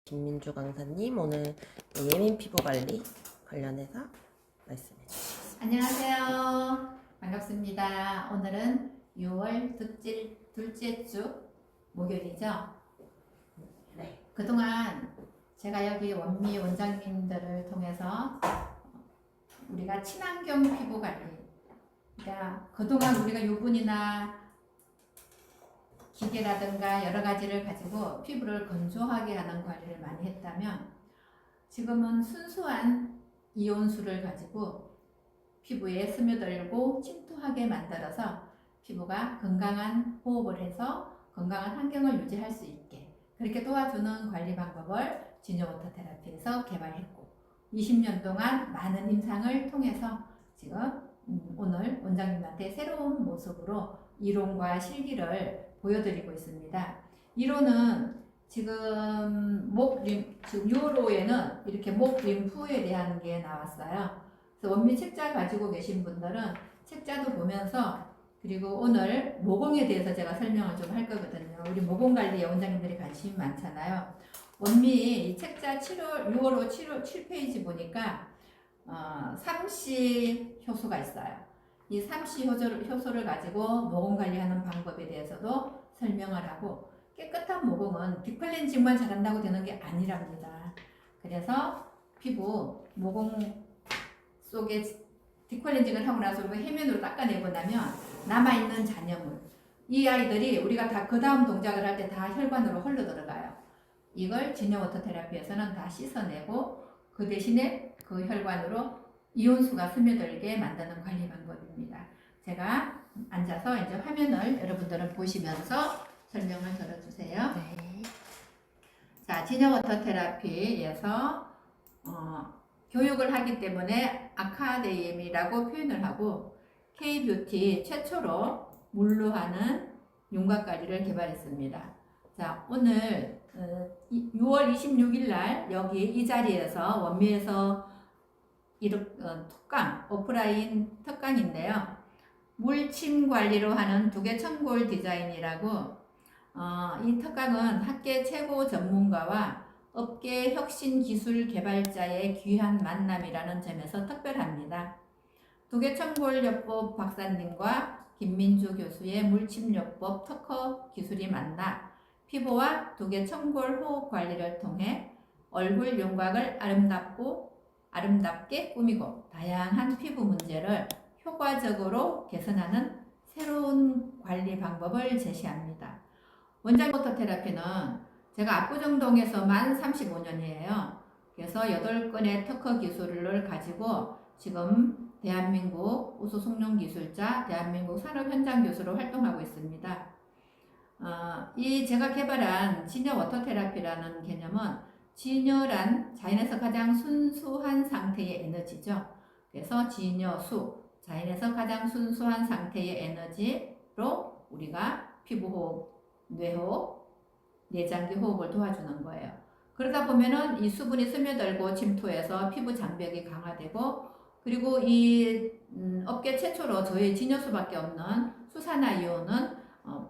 김민주 강사님, 오늘 예민 피부 관리 관련해서 말씀해 주시겠습니다. 안녕하세요. 반갑습니다. 오늘은 6월 둘째 주 목요일이죠. 네. 그동안 제가 여기 원미 원장님들을 통해서 우리가 친환경 피부 관리, 그러니까 그동안 우리가 유분이나 기계라든가 여러 가지를 가지고 피부를 건조하게 하는 관리를 많이 했다면, 지금은 순수한 이온수를 가지고 피부에 스며들고 침투하게 만들어서 피부가 건강한 호흡을 해서 건강한 환경을 유지할 수 있게 그렇게 도와주는 관리 방법을 지뇨워터 테라피에서 개발했고, 20년 동안 많은 임상을 통해서 지금 오늘 원장님한테 새로운 모습으로 이론과 실기를 보여드리고 있습니다. 이론은 지금 지금 6월호에는 이렇게 목 림프에 대한 게 나왔어요. 그래서 원미 책자 가지고 계신 분들은 책자도 보면서, 그리고 오늘 모공에 대해서 제가 설명을 좀 할 거거든요. 우리 모공 관리에 원장님들이 관심이 많잖아요. 원미 이 책자 6월호 7페이지 보니까 삼시 효소가 있어요. 이 삼시 효소를 가지고 모공 관리하는 방법에 대해서도 설명을 하고, 깨끗한 모공은 딥클렌징만 잘한다고 되는 게 아니랍니다. 그래서 피부 모공 속에 딥클렌징을 하고 나서 우리가 해면으로 닦아내고 나면 남아있는 잔여물, 이 아이들이 우리가 다 그 다음 동작을 할 때 다 혈관으로 흘러 들어가요. 이걸 지뇨워터 테라피에서는 다 씻어내고 그 대신에 그 혈관으로 이온수가 스며들게 만드는 관리 방법입니다. 제가 앉아서 이제 화면을 여러분들은 보시면서 설명을 들어주세요. 네. 자, 지뇨워터 테라피에서 교육을 하기 때문에 아카데미라고 표현을 하고, K-뷰티 최초로 물로 하는 윤곽 관리를 개발했습니다. 자, 오늘 6월 26일 날 여기 이 자리에서 원미에서 특강, 오프라인 특강인데요. 물침 관리로 하는 두개 천골 디자인이라고, 이 특강은 학계 최고 전문가와 업계 혁신 기술 개발자의 귀한 만남이라는 점에서 특별합니다. 두개천골요법 박사님과 김민주 교수의 물침요법 특허 기술이 만나 피부와 두개천골 호흡 관리를 통해 얼굴 윤곽을 아름답게 꾸미고 다양한 피부 문제를 효과적으로 개선하는 새로운 관리 방법을 제시합니다. 원장워터 테라피는 제가 압구정동에서만 35년이에요. 그래서 8건의 특허 기술을 가지고 지금 대한민국 우수 숙련 기술자, 대한민국 산업 현장 교수로 활동하고 있습니다. 이 제가 개발한 지뇨워터 테라피라는 개념은, 지뇨란 자연에서 가장 순수한 상태의 에너지죠. 그래서 지뇨수, 자연에서 가장 순수한 상태의 에너지로 우리가 피부호흡, 뇌호흡, 내장기 호흡을 도와주는 거예요. 그러다 보면은 이 수분이 스며들고 침투해서 피부 장벽이 강화되고, 그리고 이 업계 최초로 저희 지뇨수밖에 없는 수산화이온은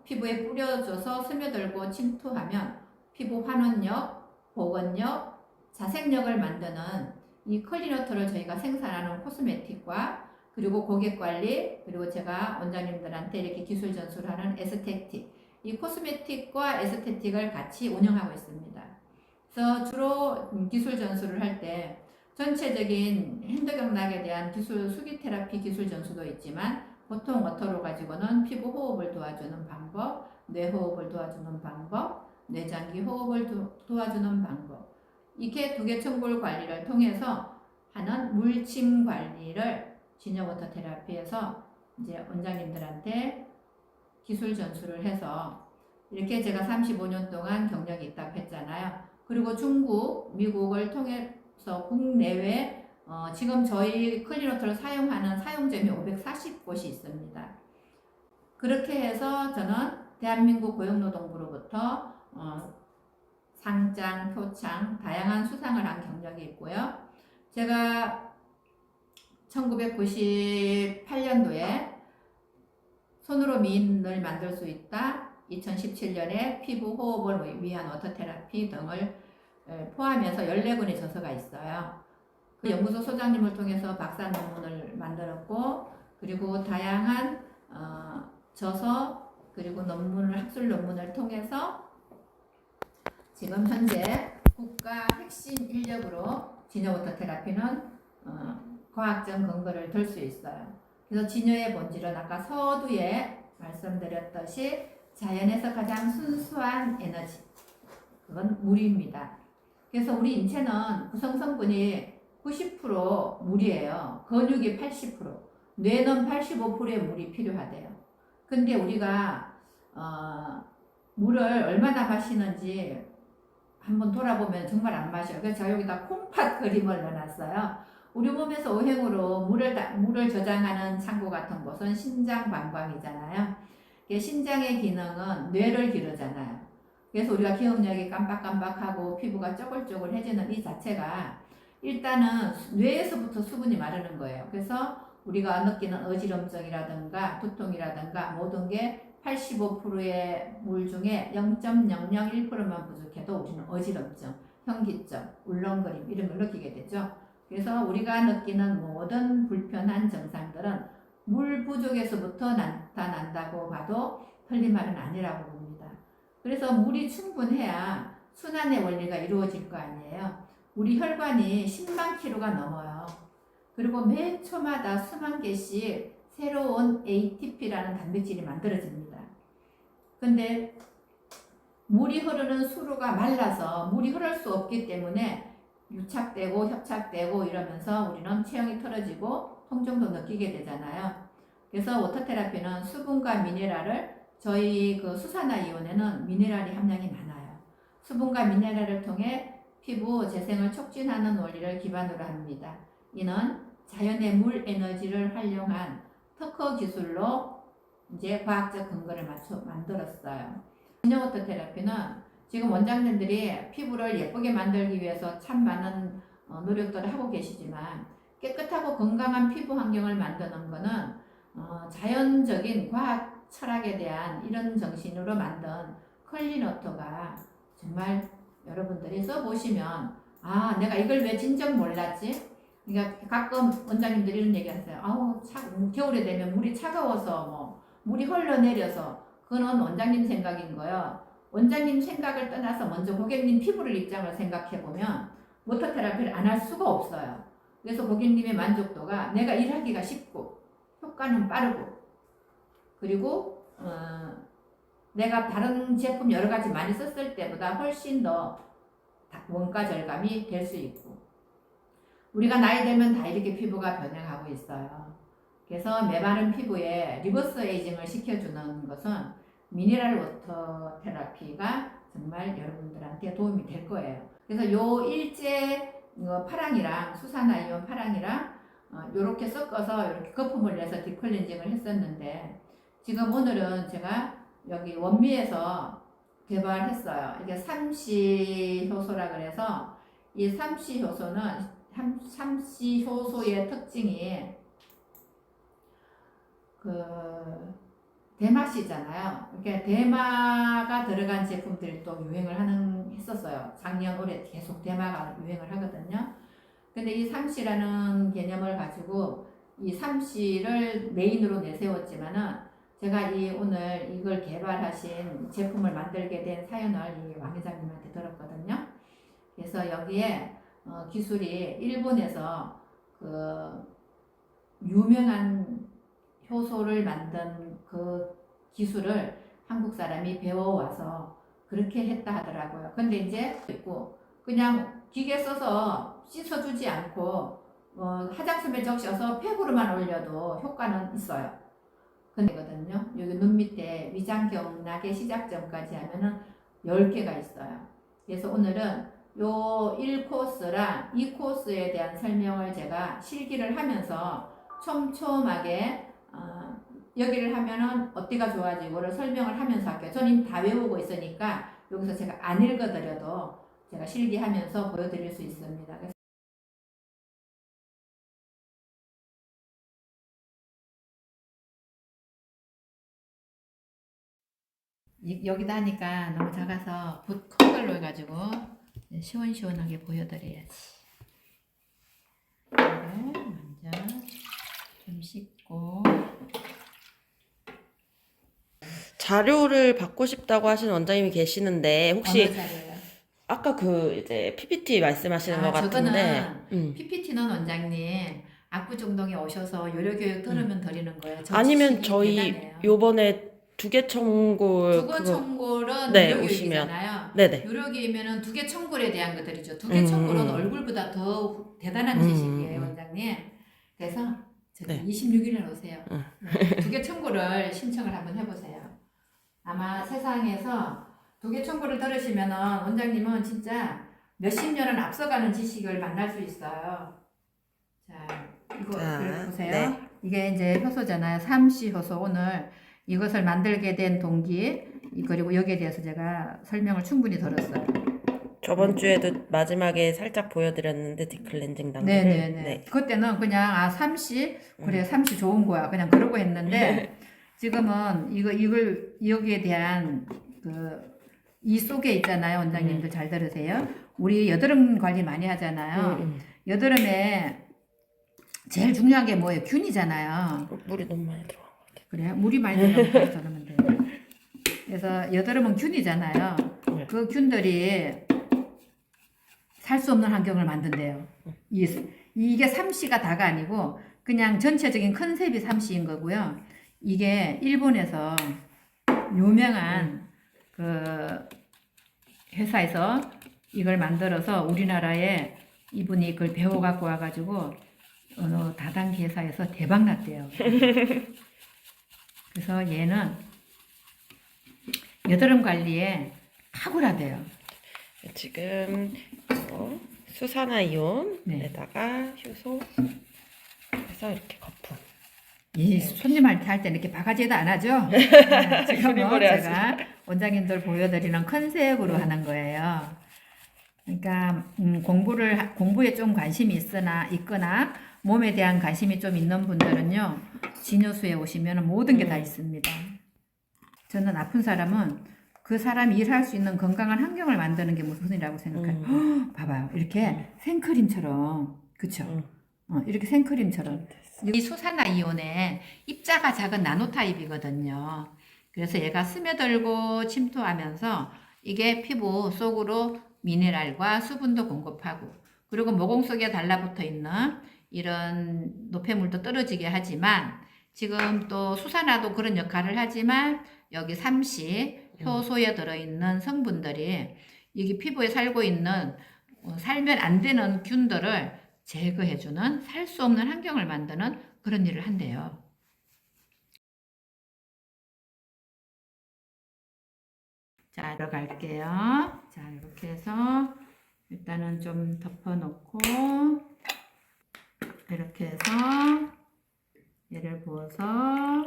피부에 뿌려줘서 스며들고 침투하면 피부 환원력, 복원력, 자생력을 만드는 이 클리너트를 저희가 생산하는 코스메틱과, 그리고 고객관리, 그리고 제가 원장님들한테 이렇게 기술 전수하는 에스테틱, 이 코스메틱과 에스테틱을 같이 운영하고 있습니다. 그래서 주로 기술 전수를 할 때 전체적인 핸드경락에 대한 기술 수기 테라피 기술 전수도 있지만, 보통 워터로 가지고는 피부 호흡을 도와주는 방법, 뇌 호흡을 도와주는 방법, 내장기 호흡을 도와주는 방법, 이렇게 두개천골 관리를 통해서 하는 물침 관리를 지뇨워터 테라피에서 이제 원장님들한테 기술 전수를 해서, 이렇게 제가 35년 동안 경력이 있다고 했잖아요. 그리고 중국, 미국을 통해서 국내외 지금 저희 클리너트를 사용하는 사용점이 540곳이 있습니다. 그렇게 해서 저는 대한민국 고용노동부로부터 상장, 표창, 다양한 수상을 한 경력이 있고요. 제가 1998년도에 손으로 미인을 만들 수 있다, 2017년에 피부 호흡을 위한 워터 테라피 등을 포함해서 14권의 저서가 있어요. 그 연구소 소장님을 통해서 박사 논문을 만들었고, 그리고 다양한 저서 그리고 논문을 학술 논문을 통해서 지금 현재 국가 핵심 인력으로 진여워터 테라피는 과학적 근거를 들 수 있어요. 그래서 진여의 본질은 아까 서두에 말씀드렸듯이 자연에서 가장 순수한 에너지, 그건 물입니다. 그래서 우리 인체는 구성 성분이 90% 물이에요. 근육이 80%, 뇌는 85%의 물이 필요하대요. 근데 우리가 물을 얼마나 마시는지 한번 돌아보면 정말 안 마셔요. 그래서 제가 여기다 콩팥 그림을 넣어놨어요. 우리 몸에서 오행으로 물을 저장하는 창고 같은 곳은 신장 방광이잖아요. 신장의 기능은 뇌를 기르잖아요. 그래서 우리가 기억력이 깜빡깜빡하고 피부가 쪼글쪼글해지는 이 자체가 일단은 뇌에서부터 수분이 마르는 거예요. 그래서 우리가 느끼는 어지럼증이라든가 두통이라든가 모든 게 85%의 물 중에 0.001%만 부족해도 우리는 어지럼증, 현기증, 울렁거림 이런 걸 느끼게 되죠. 그래서 우리가 느끼는 모든 불편한 증상들은 물 부족에서부터 나타난다고 봐도 틀린 말은 아니라고 봅니다. 그래서 물이 충분해야 순환의 원리가 이루어질 거 아니에요. 우리 혈관이 10만 킬로가 넘어요. 그리고 매 초마다 수만 개씩 새로운 ATP라는 단백질이 만들어집니다. 근데 물이 흐르는 수로가 말라서 물이 흐를 수 없기 때문에 유착되고 협착되고 이러면서 우리는 체형이 틀어지고 통증도 느끼게 되잖아요. 그래서 워터테라피는 수분과 미네랄을 저희 그 수산화이온에는 미네랄이 함량이 많아요. 수분과 미네랄을 통해 피부 재생을 촉진하는 원리를 기반으로 합니다. 이는 자연의 물 에너지를 활용한 특허 기술로 이제 과학적 근거를 만들었어요. 진여워터 테라피는 지금 원장님들이 피부를 예쁘게 만들기 위해서 참 많은 노력들을 하고 계시지만 깨끗하고 건강한 피부 환경을 만드는 것은 자연적인 과학 철학에 대한 이런 정신으로 만든 클린워터가 정말 여러분들이 써보시면 아 내가 이걸 왜 진작 몰랐지? 그러니까 가끔 원장님들이 이런 얘기 하세요. 아우 겨울에 되면 물이 차가워서 뭐 물이 흘러내려서 그건 원장님 생각인 거예요. 원장님 생각을 떠나서 먼저 고객님 피부를 입장을 생각해 보면 워터 테라피를 안 할 수가 없어요. 그래서 고객님의 만족도가 내가 일하기가 쉽고 효과는 빠르고 그리고 내가 다른 제품 여러 가지 많이 썼을 때보다 훨씬 더 원가 절감이 될 수 있고 우리가 나이 들면 다 이렇게 피부가 변해가고 있어요. 그래서 메마른 피부에 리버스 에이징을 시켜주는 것은 미네랄 워터 테라피가 정말 여러분들한테 도움이 될 거예요. 그래서 요 일제 파랑이랑 수산화이온 파랑이랑 요렇게 섞어서 이렇게 거품을 내서 딥클렌징을 했었는데 지금 오늘은 제가 여기 원미에서 개발했어요. 이게 삼시 효소라 그래서 이 삼시 효소는 삼시 효소의 특징이 그 대마시잖아요. 이렇게 대마가 들어간 제품들이 또 유행을 했었어요. 작년 올해 계속 대마가 유행을 하거든요. 근데 이 삼시라는 개념을 가지고 이 삼시를 메인으로 내세웠지만은 제가 오늘 이걸 개발하신 제품을 만들게 된 사연을 이 왕 회장님한테 들었거든요. 그래서 여기에 기술이 일본에서 그 유명한 효소를 만든 그 기술을 한국 사람이 배워와서 그렇게 했다 하더라고요. 근데 이제 있고 그냥 기계 써서 씻어주지 않고 화장솜에 적셔서 팩으로만 올려도 효과는 있어요. 근데거든요. 여기 눈 밑에 위장경 낙의 시작 전까지 하면은 10개가 있어요. 그래서 오늘은 요 1코스랑 2코스에 대한 설명을 제가 실기를 하면서 촘촘하게 여기를 하면은 어디가 좋아지고를 설명을 하면서 할게요. 저는 다 외우고 있으니까 여기서 제가 안 읽어드려도 제가 실기하면서 보여드릴 수 있습니다. 여기다 하니까 너무 작아서 붓 큰 걸로 해가지고 시원시원하게 보여드려야지. 이걸 먼저 좀 씻고. 자료를 받고 싶다고 하시는 원장님이 계시는데 혹시 어느 자료요? 아까 그 이제 PPT 말씀하시는 것 저거는 같은데 PPT는 원장님 압구정동에 오셔서 요령교육 들으면 드리는 거예요. 저 아니면 지식이 저희 대단해요. 요번에 두개 청구 두개 그거 청구는 네, 유료교육이잖아요. 네네. 유료교육이면은 두개 청구에 대한 것들이죠. 두개 청구는 얼굴보다 더 대단한 지식이에요, 원장님. 그래서 저기 네. 26일에 오세요. 두개 청구를 신청을 한번 해보세요. 아마 세상에서 두개 청구를 들으시면은 원장님은 진짜 몇십 년을 앞서가는 지식을 만날 수 있어요. 자, 이거 보세요. 네. 이게 이제 효소잖아요. 3C 효소. 오늘 이것을 만들게 된 동기, 그리고 여기에 대해서 제가 설명을 충분히 들었어요. 저번 주에도 마지막에 살짝 보여드렸는데 딥클렌징 단계를 네네네. 그때는 그냥 3C 그래 3C 좋은 거야 그냥 그러고 했는데 지금은 이걸 여기에 대한 이 속에 있잖아요. 원장님들 잘 들으세요. 우리 여드름 관리 많이 하잖아요. 여드름에 제일 중요한 게 뭐예요? 균이잖아요. 물이 너무 많이 들어간 것 같아요. 그래요? 물이 많이 들어가면 다시 저러면 돼요. 그래서 여드름은 균이잖아요. 네. 그 균들이 살 수 없는 환경을 만든대요. 이게 3C가 다가 아니고 그냥 전체적인 컨셉이 3C인 거고요. 이게 일본에서 유명한 그 회사에서 이걸 만들어서 우리나라에 이분이 그걸 배워 갖고 와가지고 어느 다단계 회사에서 대박 났대요. 그래서 얘는 여드름 관리에 탁월하대요. 지금 수산화이온에다가 효소 해서 이렇게 거품. 이 손님한테 할 때는 이렇게 바가지에다 안 하죠? 지금은 제가 원장님들 보여드리는 컨셉으로 하는 거예요. 그러니까 공부에 좀 관심이 있거나 몸에 대한 관심이 좀 있는 분들은요, 진효수에 오시면 모든 게 다 있습니다. 저는 아픈 사람은 그 사람이 일할 수 있는 건강한 환경을 만드는 게 무슨이라고 생각해요. 봐봐요. 이렇게 생크림처럼, 그쵸? 이렇게 생크림처럼. 이 수산화이온에 입자가 작은 나노 타입이거든요. 그래서 얘가 스며들고 침투하면서 이게 피부 속으로 미네랄과 수분도 공급하고, 그리고 모공 속에 달라붙어 있는 이런 노폐물도 떨어지게 하지만, 지금 또 수산화도 그런 역할을 하지만 여기 3C 효소에 들어있는 성분들이 여기 피부에 살고 있는 살면 안 되는 균들을 제거해주는, 살 수 없는 환경을 만드는 그런 일을 한대요. 자, 들어갈게요. 자, 이렇게 해서 일단은 좀 덮어놓고 이렇게 해서 얘를 부어서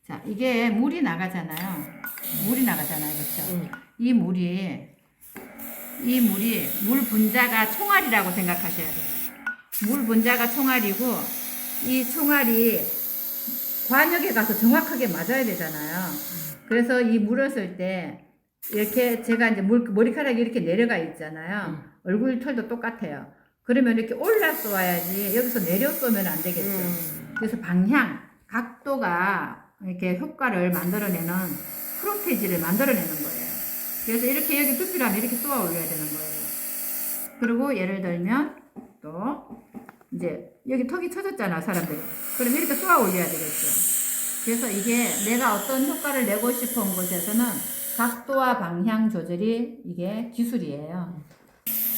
자, 이게 물이 나가잖아요. 그렇죠? 이 물이 물 분자가 총알이라고 생각하셔야 돼요. 물 분자가 총알이고 이 총알이 관역에 가서 정확하게 맞아야 되잖아요. 그래서 이 물을 쓸 때 이렇게 제가 이제 머리카락이 이렇게 내려가 있잖아요. 얼굴 털도 똑같아요. 그러면 이렇게 올라 쏘아야지 여기서 내려 쏘면 안 되겠죠. 그래서 방향, 각도가 이렇게 효과를 만들어내는 프로테지를 만들어내는 거예요. 그래서 이렇게 여기 두피라면 이렇게 쏘아 올려야 되는 거예요. 그리고 예를 들면 또 이제 여기 턱이 쳐졌잖아, 사람들이. 그럼 이렇게 쏘아 올려야 되겠죠. 그래서 이게 내가 어떤 효과를 내고 싶은 곳에서는 각도와 방향 조절이 이게 기술이에요.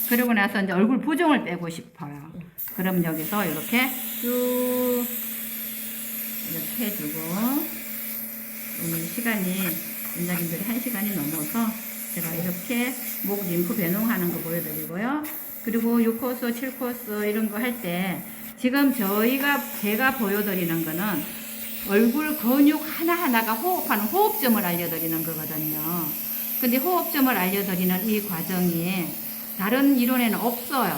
그러고 나서 이제 얼굴 부종을 빼고 싶어요. 그럼 여기서 이렇게 쭉 이렇게 해주고, 시간이 원장님들이 1시간이 넘어서 제가 이렇게 목 림프 배농하는 거 보여드리고요. 그리고 6코스, 7코스 이런 거 할 때 지금 제가 보여드리는 거는 얼굴 근육 하나하나가 호흡하는 호흡점을 알려드리는 거거든요. 근데 호흡점을 알려드리는 이 과정이 다른 이론에는 없어요.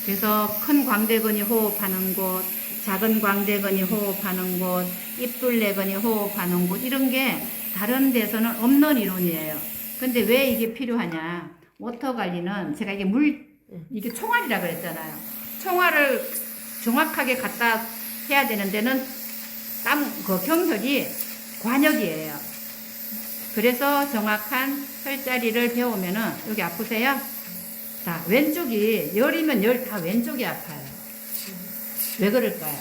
그래서 큰 광대근이 호흡하는 곳, 작은 광대근이 호흡하는 곳, 입둘레근이 호흡하는 곳 이런 게 다른 데서는 없는 이론이에요. 근데 왜 이게 필요하냐? 워터 관리는 제가 이게 총알이라 그랬잖아요. 총알을 정확하게 갖다 해야 되는 데는 그 경혈이 관역이에요. 그래서 정확한 혈자리를 배우면은 여기 아프세요? 자, 왼쪽이 열이면 열 다 왼쪽이 아파요. 왜 그럴까요?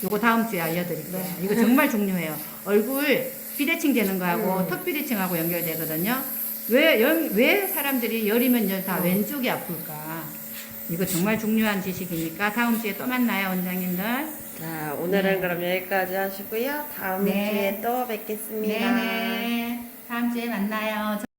요거 다음 주에 알려드릴게요. 이거 정말 중요해요. 얼굴 비대칭 되는 거하고 턱 비대칭하고 연결되거든요. 왜 사람들이 열이면 열 다 왼쪽이 아플까? 이거 정말 중요한 지식이니까 다음 주에 또 만나요, 원장님들. 자, 오늘은 그럼 여기까지 하시고요. 다음 네. 주에 또 뵙겠습니다. 네네. 다음 주에 만나요.